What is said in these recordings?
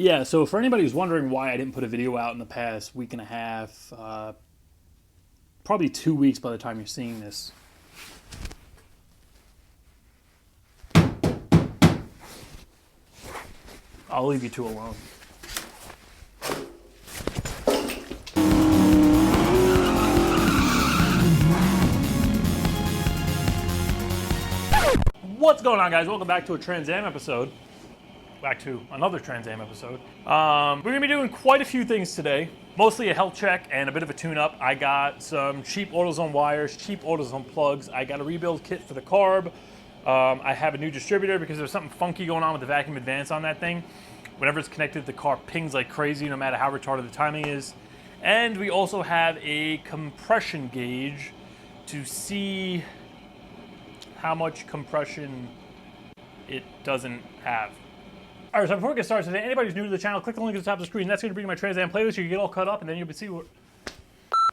Yeah, so for anybody who's wondering why I didn't put a video out in the past week and a half, probably 2 weeks by the time you're seeing this. I'll leave you two alone. What's going on, guys? Welcome back to a Trans Am episode. Back to another Trans Am episode. We're going to be doing quite a few things today. Mostly a health check and a bit of a tune-up. I got some cheap AutoZone wires, cheap AutoZone plugs. I got a rebuild kit for the carb. I have a new distributor because there's something funky going on with the vacuum advance on that thing. Whenever it's connected, the car pings like crazy no matter how retarded the timing is. And we also have a compression gauge to see how much compression it doesn't have. All right, so before we get started today, anybody who's new to the channel, click the link at the top of the screen. That's going to bring you my Trans Am playlist. You can get all cut up, and then you'll be see what. All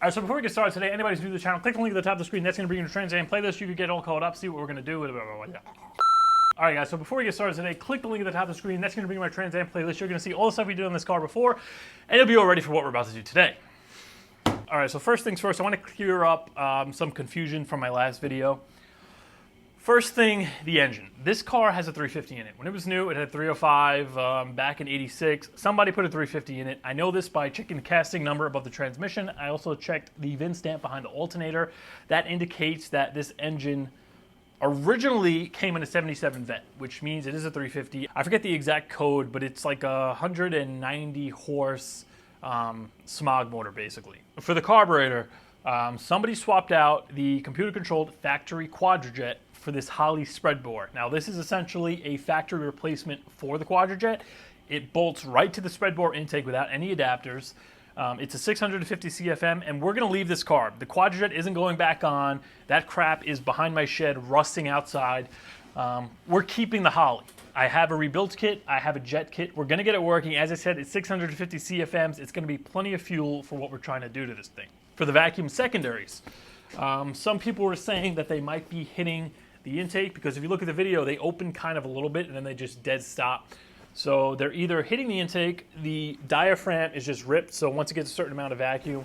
right, so before we get started today, anybody who's new to the channel, click the link at the top of the screen. That's going to bring you the Trans Am playlist. You can get all caught up, see what we're going to do. Blah, blah, blah, blah. All right, guys, so before we get started today, click the link at the top of the screen. That's going to bring you my Trans Am playlist. You're going to see all the stuff we did on this car before, and you'll be all ready for what we're about to do today. All right, so first things first, I want to clear up some confusion from my last video. First thing, the engine. This car has a 350 in it. When it was new, it had 305 back in 86. Somebody put a 350 in it. I know this by checking the casting number above the transmission. I also checked the VIN stamp behind the alternator. That indicates that this engine originally came in a 77 vet, which means it is a 350. I forget the exact code, but it's like a 190 horse smog motor, basically. For the carburetor, somebody swapped out the computer-controlled factory Quadrajet for this Holley spread bore. Now, this is essentially a factory replacement for the Quadrajet. It bolts right to the spread bore intake without any adapters. It's a 650 CFM, and we're going to leave this carb. The Quadrajet isn't going back on. That crap is behind my shed, rusting outside. We're keeping the Holley. I have a rebuild kit. I have a jet kit. We're going to get it working. As I said, it's 650 CFMs. It's going to be plenty of fuel for what we're trying to do to this thing. For the vacuum secondaries, some people were saying that they might be hitting the intake because if you look at the video, they open kind of a little bit and then they just dead stop. So they're either hitting the intake, the diaphragm is just ripped, so once it gets a certain amount of vacuum,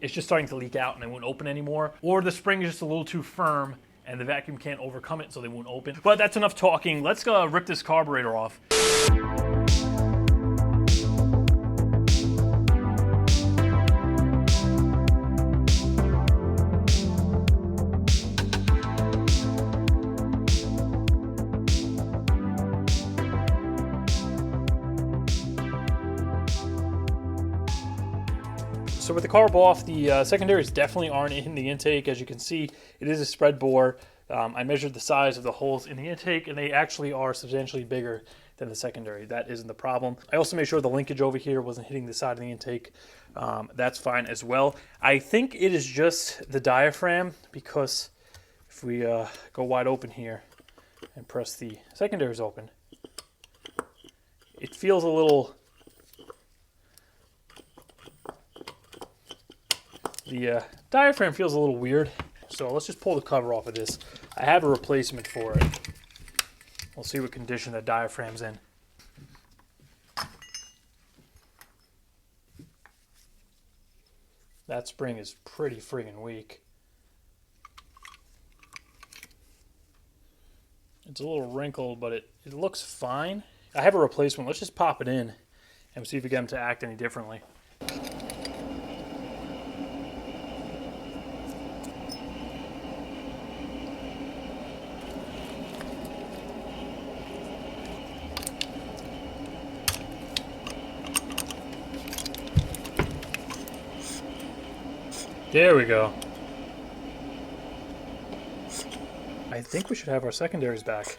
it's just starting to leak out and they won't open anymore. Or the spring is just a little too firm and the vacuum can't overcome it, so they won't open. But that's enough talking. Let's rip this carburetor off. So with the carb off, the secondaries definitely aren't in the intake. As you can see, it is a spread bore. I measured the size of the holes in the intake, and they actually are substantially bigger than the secondary. That isn't the problem. I also made sure the linkage over here wasn't hitting the side of the intake. That's fine as well. I think it is just the diaphragm, because if we go wide open here and press the secondaries open, it feels a little... The diaphragm feels a little weird, so let's just pull the cover off of this. I have a replacement for it. We'll see what condition the diaphragm's in. That spring is pretty friggin' weak. It's a little wrinkled, but it looks fine. I have a replacement. Let's just pop it in and see if we get them to act any differently. There we go. I think we should have our secondaries back.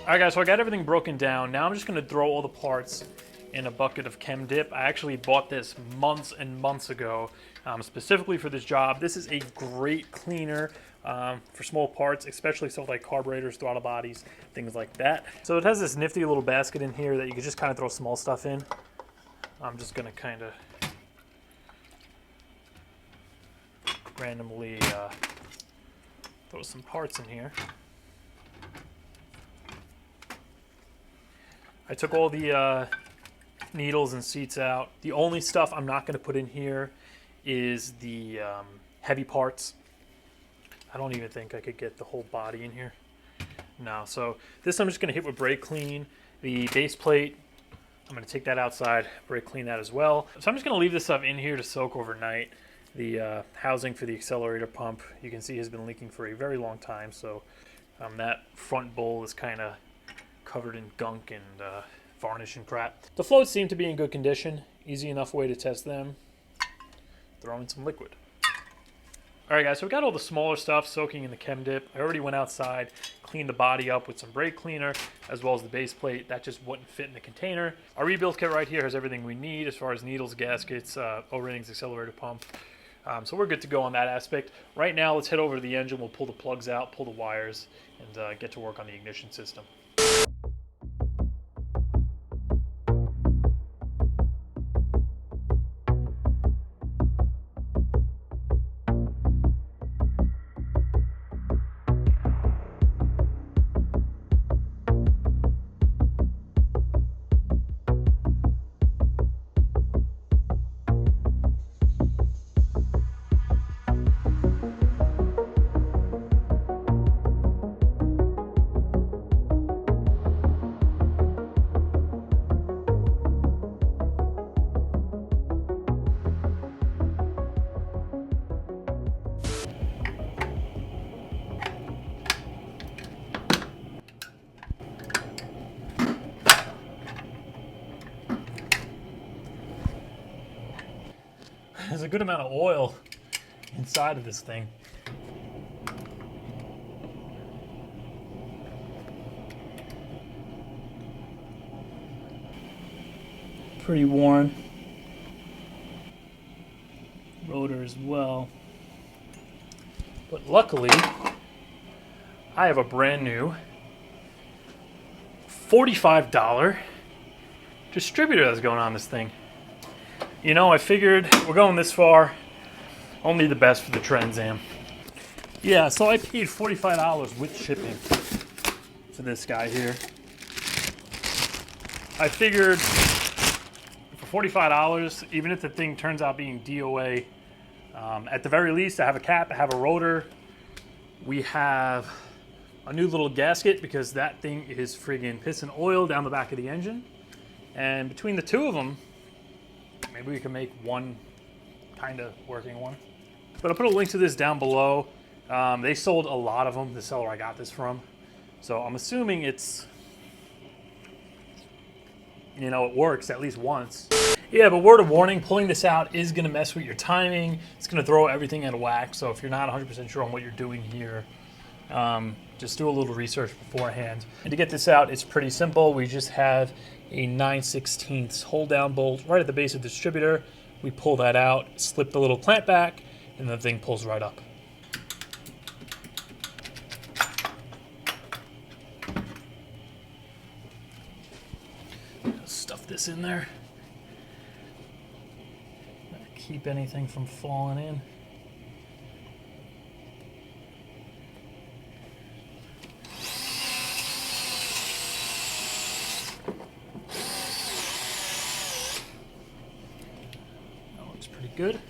Alright guys, so I got everything broken down. Now I'm just going to throw all the parts in a bucket of Chem Dip. I actually bought this months and months ago, specifically for this job. This is a great cleaner for small parts, especially stuff like carburetors, throttle bodies, things like that. So it has this nifty little basket in here that you can just kind of throw small stuff in. I'm just going to kind of randomly throw some parts in here. I took all the needles and seats out. The only stuff I'm not going to put in here is the heavy parts. I don't even think I could get the whole body in here. No, so this I'm just going to hit with brake clean. The base plate, I'm going to take that outside, brake clean that as well. So I'm just going to leave this stuff in here to soak overnight. The housing for the accelerator pump, you can see, has been leaking for a very long time. So that front bowl is kind of covered in gunk and varnish and crap. The floats seem to be in good condition. Easy enough way to test them. Throw in some liquid. Alright guys, so we got all the smaller stuff soaking in the Chem Dip. I already went outside, cleaned the body up with some brake cleaner, as well as the base plate. That just wouldn't fit in the container. Our rebuild kit right here has everything we need as far as needles, gaskets, O-rings, accelerator pump. So we're good to go on that aspect. Right now, let's head over to the engine. We'll pull the plugs out, pull the wires, and get to work on the ignition system. There's a good amount of oil inside of this thing. Pretty worn. Rotor as well. But luckily, I have a brand new $45 distributor that's going on this thing. You know, I figured we're going this far, only the best for the Trans Am. Yeah, so I paid $45 with shipping for this guy here. I figured for $45, even if the thing turns out being DOA, at the very least, I have a cap, I have a rotor. We have a new little gasket because that thing is friggin' pissing oil down the back of the engine. And between the two of them, maybe we can make one kind of working one. But I'll put a link to this down below. They sold a lot of them, the seller I got this from. So I'm assuming it's, you know, it works at least once. Yeah, but word of warning, pulling this out is gonna mess with your timing. It's gonna throw everything out of whack. So if you're not 100% sure on what you're doing here, just do a little research beforehand. And to get this out, it's pretty simple. We just have a 9/16 hold down bolt right at the base of the distributor. We pull that out, slip the little clamp back, and the thing pulls right up. Stuff this in there. Not keep anything from falling in. Good.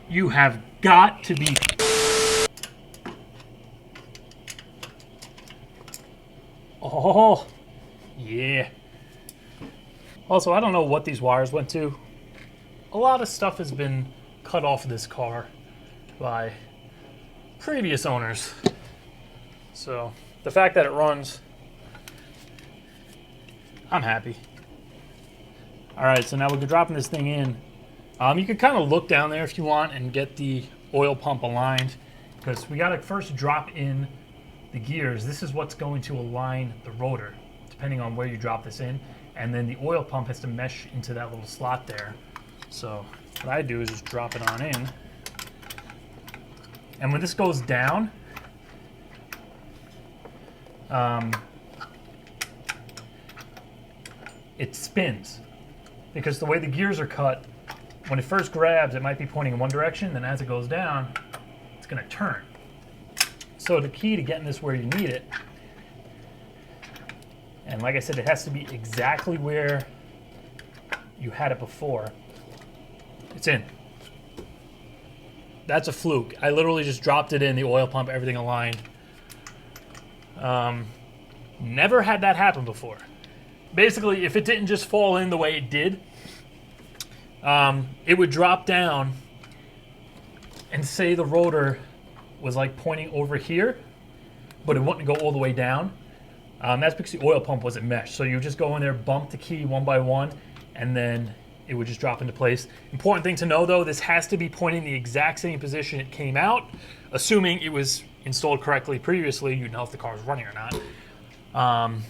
You have got to be. Oh, yeah. Also, I don't know what these wires went to. A lot of stuff has been cut off of this car by previous owners. So the fact that it runs, I'm happy. All right, so now we're dropping this thing in. You can kind of look down there if you want and get the oil pump aligned, because we got to first drop in the gears. This is what's going to align the rotor, depending on where you drop this in. And then the oil pump has to mesh into that little slot there. So what I do is just drop it on in. And when this goes down, it spins. Because the way the gears are cut, when it first grabs, it might be pointing in one direction, then as it goes down, it's gonna turn. So the key to getting this where you need it, and like I said, it has to be exactly where you had it before. It's in. That's a fluke. I literally just dropped it in, the oil pump, everything aligned. Never had that happen before. Basically, if it didn't just fall in the way it did, it would drop down and say the rotor was like pointing over here, but it wouldn't go all the way down. That's because the oil pump wasn't meshed. So you just go in there, bump the key one by one, and then it would just drop into place. Important thing to know though, this has to be pointing the exact same position it came out, assuming it was installed correctly previously. You'd know if the car was running or not.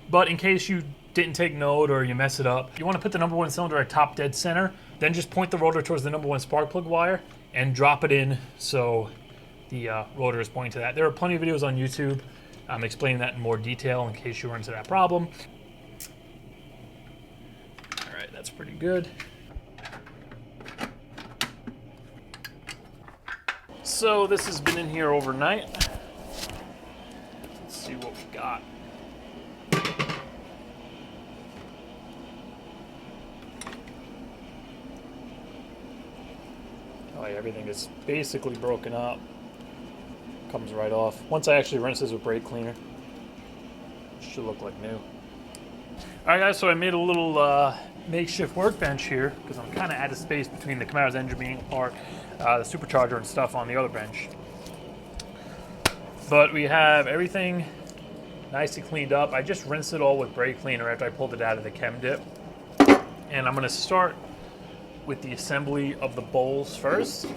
But in case you didn't take note or you mess it up, you want to put the number one cylinder at top dead center, then just point the rotor towards the number one spark plug wire and drop it in so the rotor is pointing to that. There are plenty of videos on YouTube explaining that in more detail in case you run into that problem. All right, that's pretty good. So this has been in here overnight. Let's see what we got. Oh yeah, everything is basically broken up. Comes right off. Once I actually rinse this with brake cleaner, it should look like new. Alright guys, so I made a little makeshift workbench here because I'm kind of out of space between the Camara's engine being apart, the supercharger and stuff on the other bench. But we have everything nicely cleaned up. I just rinsed it all with brake cleaner after I pulled it out of the chem dip. And I'm going to start with the assembly of the bowls first.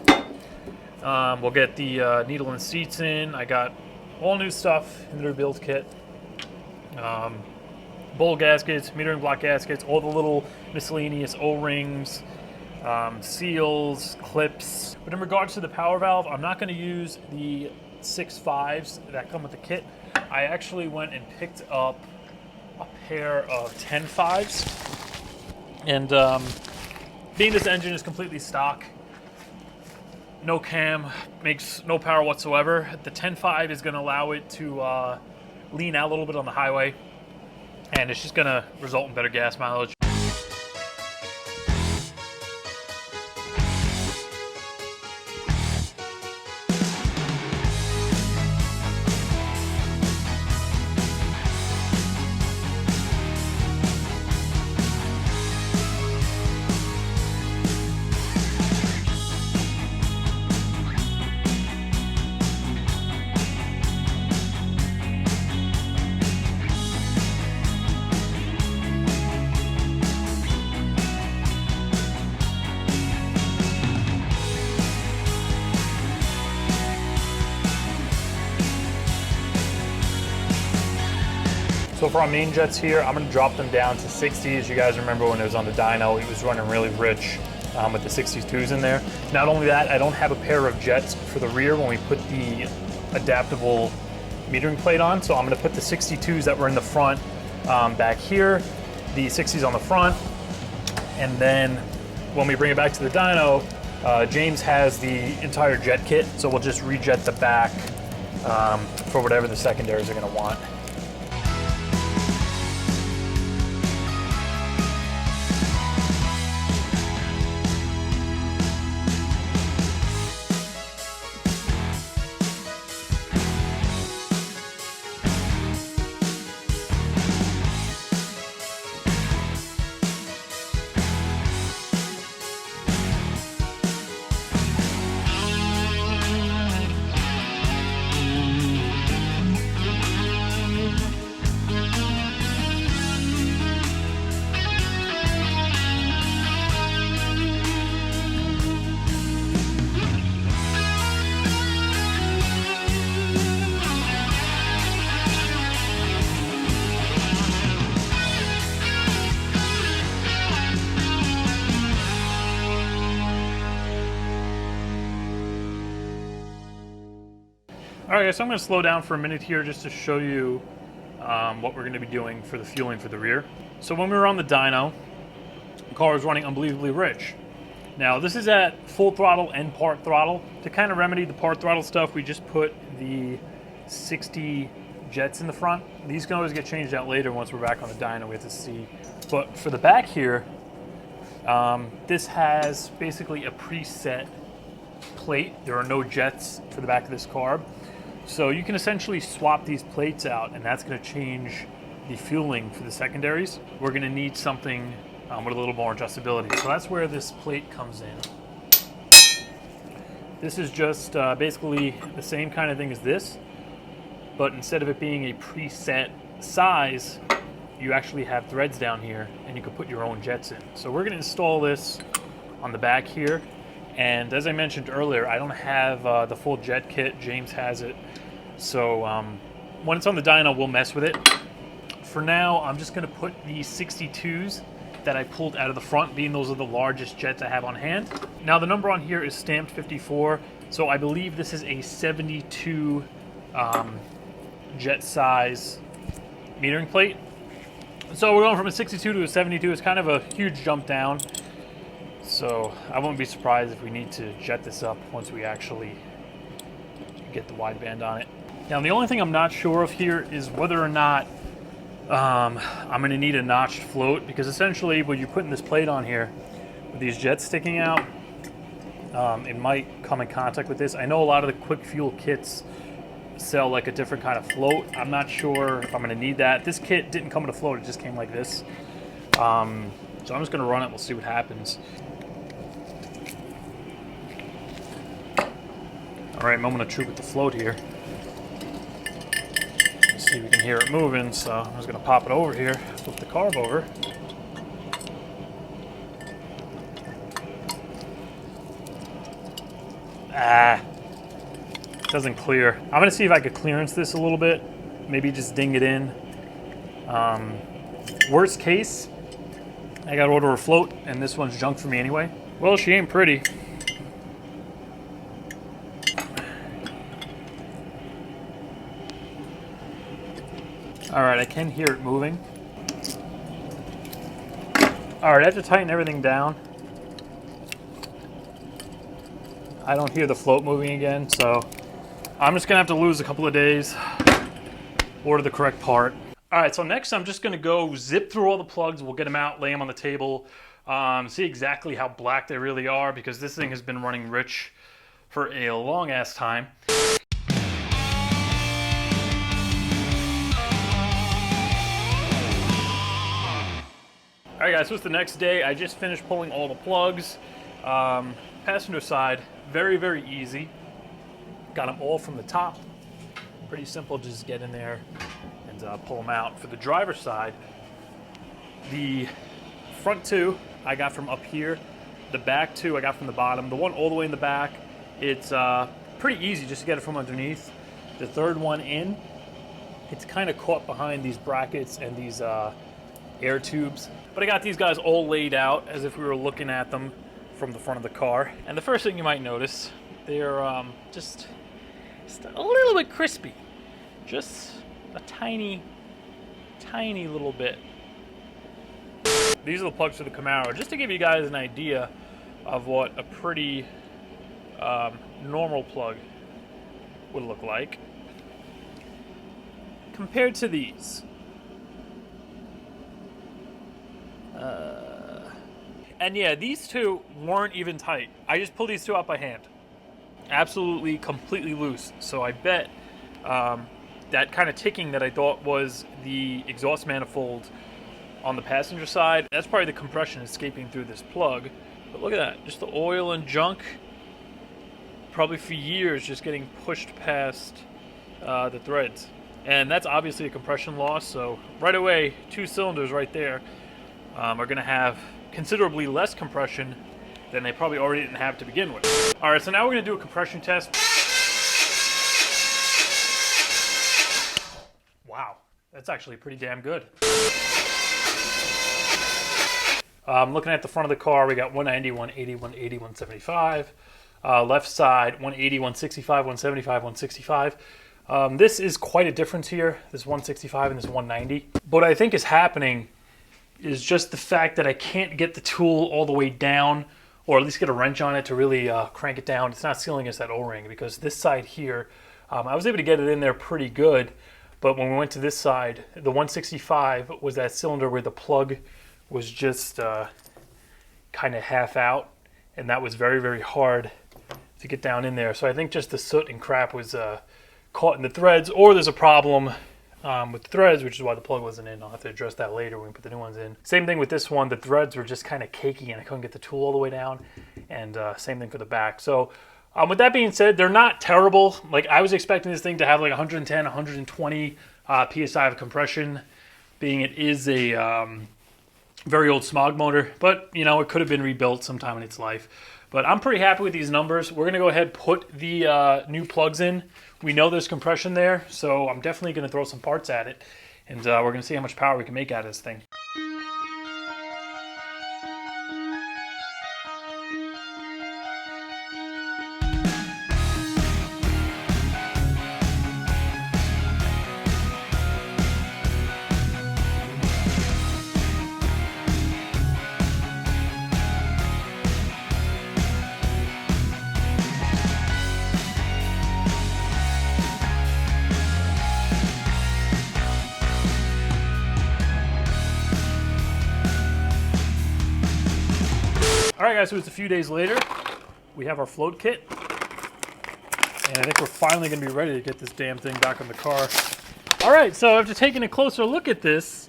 We'll get the needle and seats in. I got all new stuff in the rebuild kit. Bowl gaskets, metering block gaskets, all the little miscellaneous O-rings, seals, clips. But in regards to the power valve, I'm not going to use the 6.5s that come with the kit. I actually went and picked up a pair of 10.5s. And being this engine is completely stock, no cam, makes no power whatsoever, the 10.5 is going to allow it to lean out a little bit on the highway, and it's just going to result in better gas mileage. So for our main jets here, I'm going to drop them down to 60. As you guys remember when it was on the dyno, it was running really rich with the 62s in there. Not only that, I don't have a pair of jets for the rear when we put the adaptable metering plate on. So I'm going to put the 62s that were in the front back here, the 60s on the front, and then when we bring it back to the dyno, James has the entire jet kit, so we'll just rejet the back for whatever the secondaries are going to want. All right, guys, so I'm going to slow down for a minute here just to show you what we're going to be doing for the fueling for the rear. So when we were on the dyno, the car was running unbelievably rich. Now this is at full throttle and part throttle. To kind of remedy the part throttle stuff, we just put the 60 jets in the front. These can always get changed out later once we're back on the dyno, we have to see. But for the back here, this has basically a preset plate. There are no jets for the back of this carb. So you can essentially swap these plates out, and that's going to change the fueling for the secondaries. We're going to need something with a little more adjustability. So that's where this plate comes in. This is just basically the same kind of thing as this, but instead of it being a preset size, you actually have threads down here, and you can put your own jets in. So we're going to install this on the back here. And as I mentioned earlier, I don't have the full jet kit. James has it. So when it's on the dyno, we'll mess with it. For now, I'm just going to put the 62s that I pulled out of the front, being those are the largest jets I have on hand. Now the number on here is stamped 54, so I believe this is a 72 jet size metering plate. So we're going from a 62 to a 72. It's kind of a huge jump down. So I won't be surprised if we need to jet this up once we actually get the wideband on it. Now the only thing I'm not sure of here is whether or not I'm going to need a notched float, because essentially when you're putting this plate on here with these jets sticking out, it might come in contact with this. I know a lot of the quick fuel kits sell like a different kind of float. I'm not sure if I'm going to need that. This kit didn't come with a float, it just came like this. So I'm just going to run it, we'll see what happens. Alright, moment of truth with the float here. Let's see if we can hear it moving, so I'm just going to pop it over here, flip the carb over. Doesn't clear. I'm going to see if I could clearance this a little bit, maybe just ding it in. Worst case, I got to order a float, and this one's junk for me anyway. Well, she ain't pretty. Alright, I can hear it moving. Alright, I have to tighten everything down. I don't hear the float moving again, so I'm just going to have to lose a couple of days, order the correct part. Alright, so next I'm just going to go zip through all the plugs. We'll get them out, lay them on the table, see exactly how black they really are, because this thing has been running rich for a long ass time. Alright guys, so it's the next day. I just finished pulling all the plugs. Passenger side, very, very easy. Got them all from the top. Pretty simple, just get in there and pull them out. For the driver's side, the front two I got from up here. The back two I got from the bottom. The one all the way in the back, it's pretty easy just to get it from underneath. The third one in, it's kind of caught behind these brackets and these air tubes. But I got these guys all laid out as if we were looking at them from the front of the car. And the first thing you might notice, they're just a little bit crispy. Just a tiny, tiny little bit. These are the plugs for the Camaro, just to give you guys an idea of what a pretty normal plug would look like compared to these. And yeah, these two weren't even tight. I just pulled these two out by hand. Absolutely, completely loose. So I bet that kind of ticking that I thought was the exhaust manifold on the passenger side, that's probably the compression escaping through this plug. But look at that, just the oil and junk, probably for years just getting pushed past the threads. And that's obviously a compression loss, so right away, 2 cylinders right there are going to have considerably less compression than they probably already didn't have to begin with. Alright, so now we're going to do a compression test. Wow, that's actually pretty damn good. Looking at the front of the car, we got 190, 180, 180, 175. Left side, 180, 165, 175, 165. This is quite a difference here, this 165 and this 190. What I think is happening is just the fact that I can't get the tool all the way down, or at least get a wrench on it to really crank it down. It's not sealing against that O-ring, because this side here, I was able to get it in there pretty good, but when we went to this side, the 165 was that cylinder where the plug was just kind of half out, and that was very, very hard to get down in there. So I think just the soot and crap was caught in the threads, or there's a problem with the threads, which is why the plug wasn't in. I'll have to address that later when we put the new ones in. Same thing with this one. The threads were just kind of cakey and I couldn't get the tool all the way down. And same thing for the back. So with that being said, they're not terrible. Like, I was expecting this thing to have like 110, 120 PSI of compression, being it is a very old smog motor, but you know, it could have been rebuilt sometime in its life. But I'm pretty happy with these numbers. We're gonna go ahead and put the new plugs in. We know there's compression there, so I'm definitely gonna throw some parts at it, and we're gonna see how much power we can make out of this thing. All right, guys, so it's a few days later. We have our float kit, and I think we're finally gonna be ready to get this damn thing back on the car. All right, so after taking a closer look at this,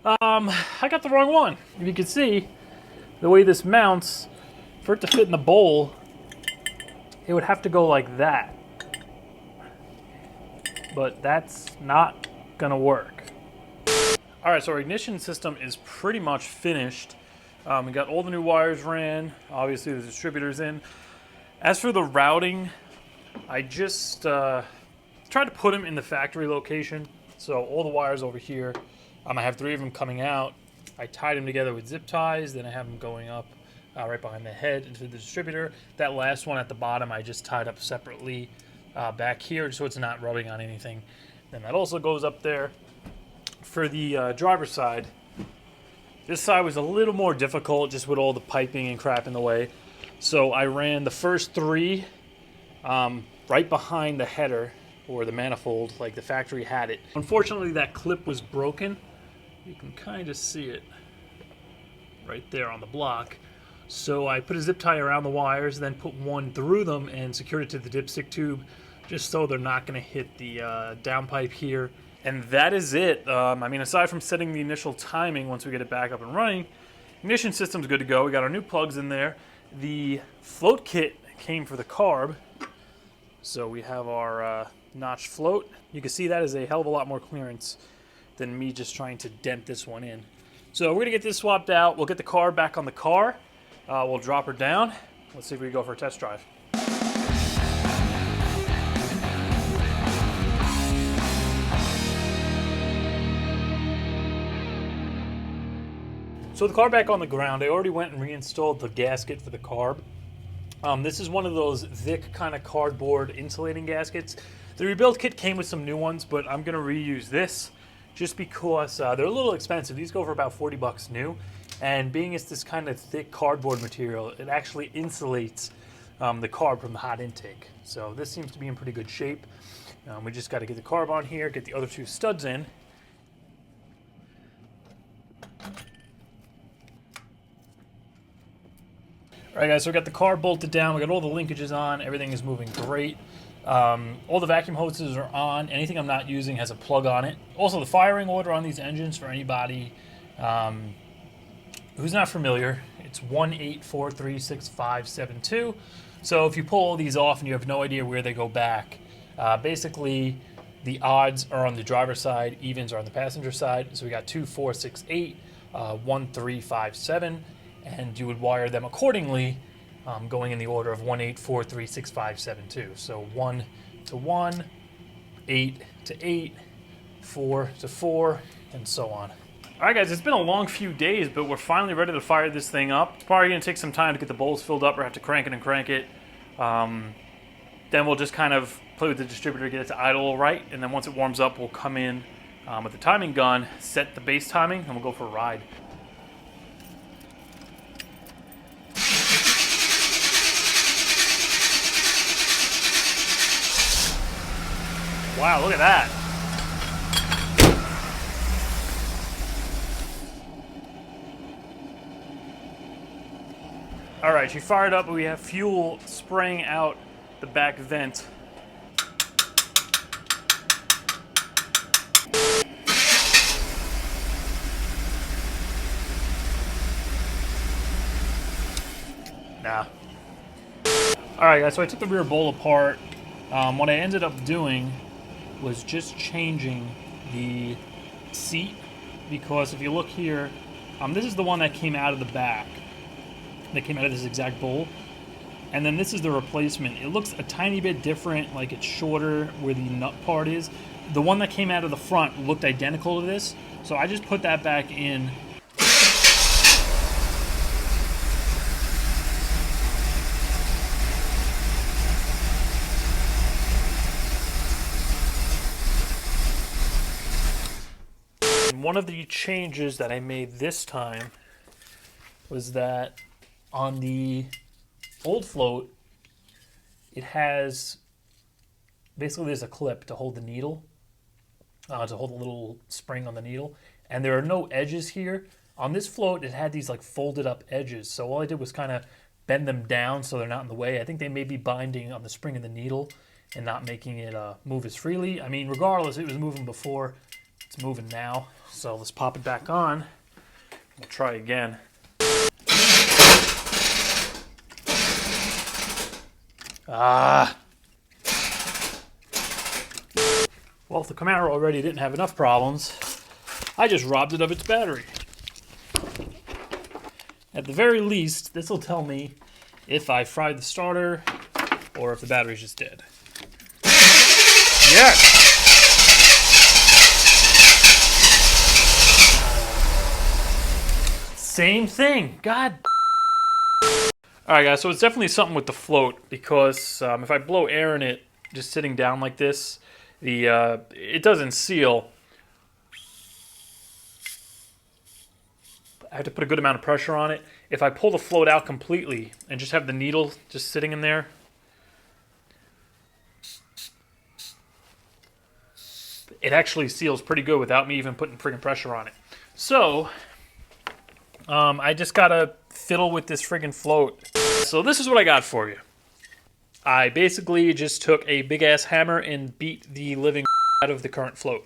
I got the wrong one. If you can see, the way this mounts, for it to fit in the bowl, it would have to go like that. But that's not gonna work. All right, so our ignition system is pretty much finished. We got all the new wires ran. Obviously, the distributor's in. As for the routing, I just tried to put them in the factory location. So all the wires over here, I have 3 of them coming out. I tied them together with zip ties. Then I have them going up right behind the head into the distributor. That last one at the bottom, I just tied up separately back here so it's not rubbing on anything. Then that also goes up there. For the driver's side, this side was a little more difficult just with all the piping and crap in the way. So I ran the first 3 right behind the header or the manifold, like the factory had it. Unfortunately, that clip was broken. You can kind of see it right there on the block. So I put a zip tie around the wires, then put one through them and secured it to the dipstick tube, just so they're not gonna hit the downpipe here. And that is it. I mean, aside from setting the initial timing once we get it back up and running, ignition system's good to go. We got our new plugs in there. The float kit came for the carb. So we have our notched float. You can see that is a hell of a lot more clearance than me just trying to dent this one in. So we're gonna get this swapped out. We'll get the carb back on the car. We'll drop her down. Let's see if we can go for a test drive. So the car back on the ground, I already went and reinstalled the gasket for the carb. This is one of those thick kind of cardboard insulating gaskets. The rebuild kit came with some new ones, but I'm gonna reuse this just because they're a little expensive. These go for about 40 bucks new. And being it's this kind of thick cardboard material, it actually insulates the carb from the hot intake. So this seems to be in pretty good shape. We just gotta get the carb on here, get the other 2 studs in. All right, guys, so we got the car bolted down. We got all the linkages on. Everything is moving great. All the vacuum hoses are on. Anything I'm not using has a plug on it. Also, the firing order on these engines, for anybody who's not familiar, it's 184366572. So if you pull all these off and you have no idea where they go back, basically the odds are on the driver's side, evens are on the passenger side. So we got 2, 4, 6, 8, 1, 3, 5, 7. And you would wire them accordingly, going in the order of 184366572. So 1 to 1, 8 to 8, 4 to 4, and so on. All right, guys, it's been a long few days, but we're finally ready to fire this thing up. It's probably gonna take some time to get the bowls filled up or have to crank it and crank it. Then we'll just kind of play with the distributor, get it to idle right, and then once it warms up, we'll come in with the timing gun, set the base timing, and we'll go for a ride. Wow, look at that. All right, she fired up, we have fuel spraying out the back vent. Nah. All right, guys, so I took the rear bowl apart. What I ended up doing was just changing the seat, because if you look here, this is the one that came out of the back, that came out of this exact bowl, and then this is the replacement. It looks a tiny bit different, like it's shorter where the nut part is. The one that came out of the front looked identical to this, so I just put that back in. One of the changes that I made this time was that on the old float, it has, basically there's a clip to hold the needle, to hold the little spring on the needle, and there are no edges here. On this float, it had these like folded up edges, so all I did was kind of bend them down so they're not in the way. I think they may be binding on the spring of the needle and not making it move as freely. I mean, regardless, it was moving before, it's moving now. So let's pop it back on. We'll try again. Ah. Well, if the Camaro already didn't have enough problems, I just robbed it of its battery. At the very least, this will tell me if I fried the starter or if the battery's just dead. Yes! Same thing. God. Alright guys, so it's definitely something with the float, because if I blow air in it just sitting down like this, it doesn't seal. I have to put a good amount of pressure on it. If I pull the float out completely and just have the needle just sitting in there, it actually seals pretty good without me even putting friggin' pressure on it. So I just gotta fiddle with this friggin' float. So this is what I got for you. I basically just took a big ass hammer and beat the living out of the current float.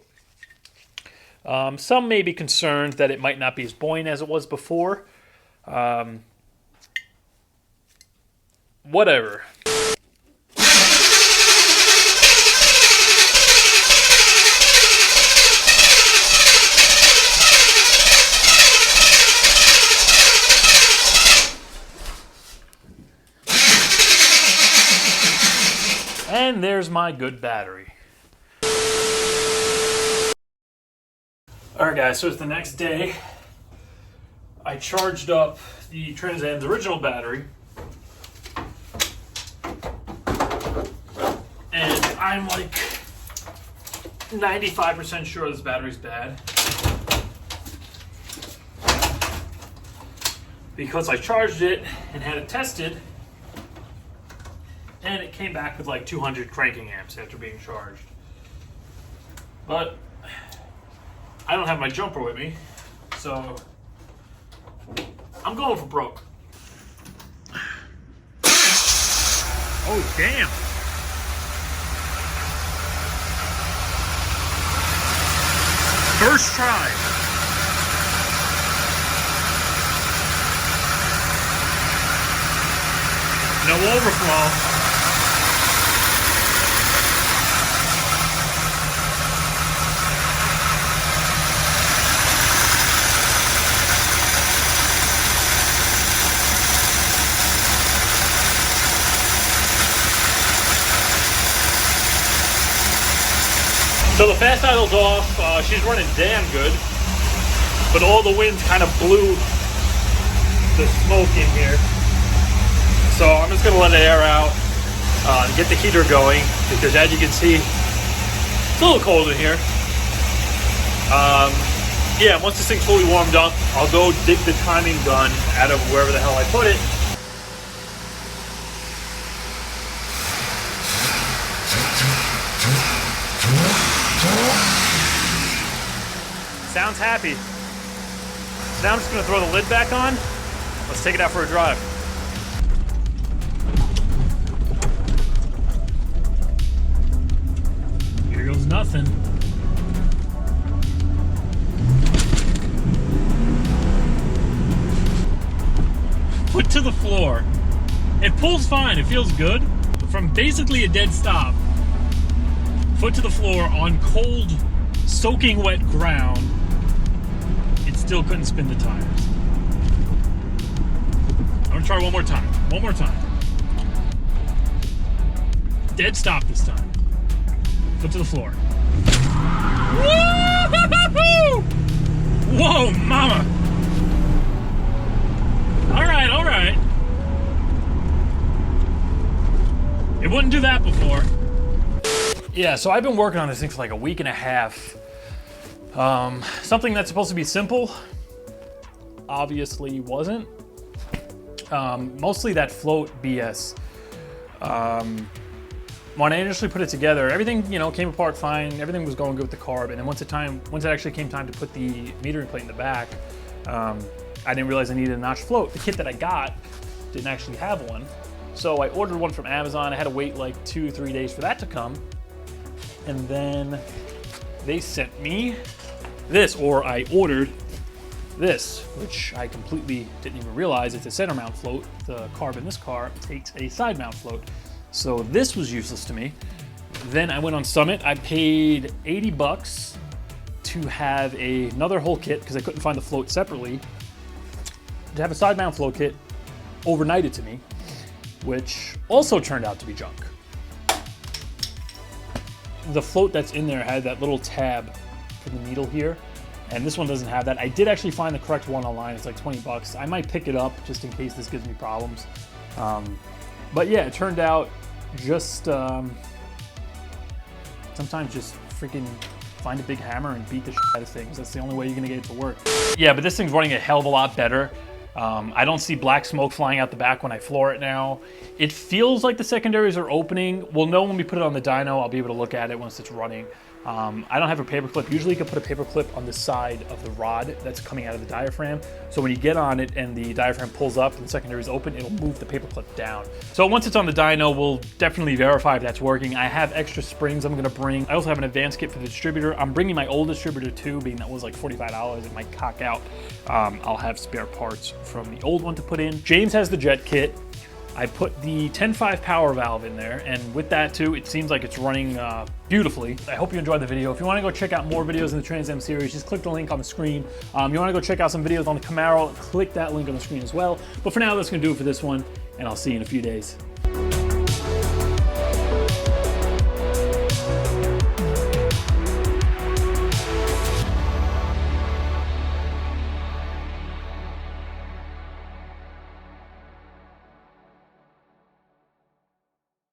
Some may be concerned that it might not be as buoyant as it was before. Whatever. And there's my good battery. Alright guys, so it's the next day. I charged up the Trans Am's original battery. And I'm like 95% sure this battery's bad. Because I charged it and had it tested, and it came back with like 200 cranking amps after being charged. But I don't have my jumper with me, so I'm going for broke. Oh, damn. First try. No overflow. So the fast idle's off, she's running damn good, but all the wind kind of blew the smoke in here. So I'm just gonna let it air out, to get the heater going, because as you can see, it's a little cold in here. Yeah, once this thing's fully warmed up, I'll go dig the timing gun out of wherever the hell I put it. Sounds happy. So now I'm just gonna throw the lid back on. Let's take it out for a drive. Here goes nothing. Foot to the floor. It pulls fine, it feels good. From basically a dead stop, foot to the floor on cold, soaking wet ground, it still couldn't spin the tires. I'm gonna try one more time. One more time. Dead stop this time. Foot to the floor. Woo-hoo-hoo-hoo! Whoa, mama! All right, all right. It wouldn't do that before. Yeah, so I've been working on this thing for like a week and a half. Something that's supposed to be simple, obviously wasn't. Mostly that float BS. When I initially put it together, everything, you know, came apart fine. Everything was going good with the carb. And then once it actually came time to put the metering plate in the back, I didn't realize I needed a notch float. The kit that I got didn't actually have one. So I ordered one from Amazon. I had to wait like 2-3 days for that to come. And then they sent me this, or I ordered this, which I completely didn't even realize. It's a center mount float. The carb in this car takes a side mount float. So this was useless to me. Then I went on Summit. I paid $80 to have another whole kit, because I couldn't find the float separately, to have a side mount float kit overnighted to me, which also turned out to be junk. The float that's in there had that little tab for the needle here, and this one doesn't have that. I did actually find the correct one online. It's like $20. I might pick it up just in case this gives me problems. But yeah, it turned out just sometimes just freaking find a big hammer and beat the shit out of things. That's the only way you're gonna get it to work. Yeah, but this thing's running a hell of a lot better. I don't see black smoke flying out the back when I floor it now. It feels like the secondaries are opening. We'll know when we put it on the dyno. I'll be able to look at it once it's running. I don't have a paper clip. Usually you can put a paper clip on the side of the rod that's coming out of the diaphragm. So when you get on it and the diaphragm pulls up and the secondary is open, it'll move the paper clip down. So once it's on the dyno, we'll definitely verify if that's working. I have extra springs I'm gonna bring. I also have an advanced kit for the distributor. I'm bringing my old distributor too, being that was like $45. It might cock out. I'll have spare parts from the old one to put in. James has the jet kit. I put the 10.5 power valve in there, and with that too, it seems like it's running beautifully. I hope you enjoyed the video. If you want to go check out more videos in the Trans Am series, just click the link on the screen. You want to go check out some videos on the Camaro, click that link on the screen as well. But for now, that's going to do it for this one, and I'll see you in a few days.